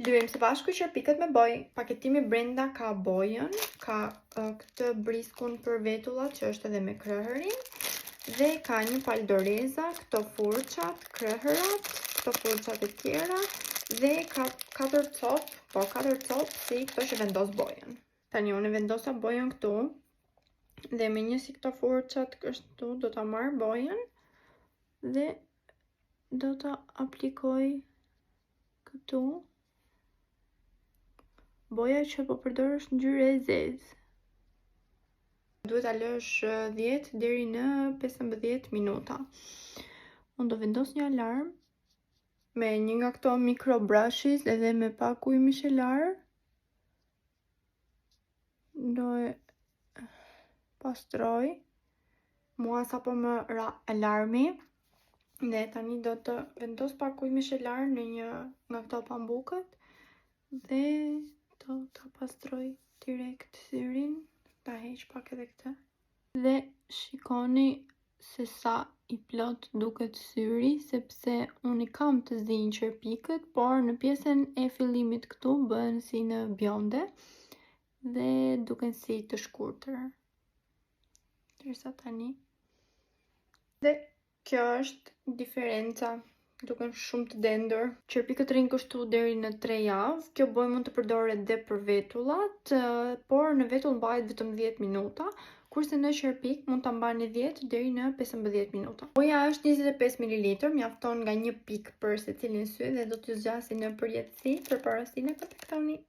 Përdybim së bashku qerpikët me bojë. Paketimi brenda ka bojën, ka këtë briskun për vetullat që është edhe me krëhërin, dhe ka një paldoreza, këto furçat, krëhërat, këto furçat e tjera, dhe ka 4 copë si këto që vendos bojën. Tani unë vendosa bojën këtu, dhe me një si këto furçat kështu do ta marr bojën dhe do ta aplikoj këtu. Boja që po përdor është ngjyrë e zezë. Duhet ta lësh 10 deri në 15 minuta. Unë do vendos një alarm me një nga këto micro brushes edhe me pak ujë mishelar. Do e pastroj. Mua sapo më ra alarmi. Dhe tani do të vendos pak ujë mishelar në një nga këto pambukët dhe do ta pastroj direkt syrin, ta heq pak edhe këtë. Dhe shikoni se sa i plot duket syri, sepse unë i kam të zinj qerpikët, por në pjesën e fillimit këtu bëhen si në bjonde dhe duken si të shkurtër. Derisa tani. Dhe kjo është diferenca. Duken shumë të dendur. Qerpikët rrin kështu deri në 3 javë. Kjo bojë mund të përdoret dhe për vetullat, por në vetull mbahet vetëm 10 minuta, kurse në qerpik mund ta mbani 10 deri në 15 minuta. Boja është 25 ml, mjafton nga 1 pikë për secilin sy dhe do t'ju zgjasë në përjetësi. Për parasinë kontaktoni.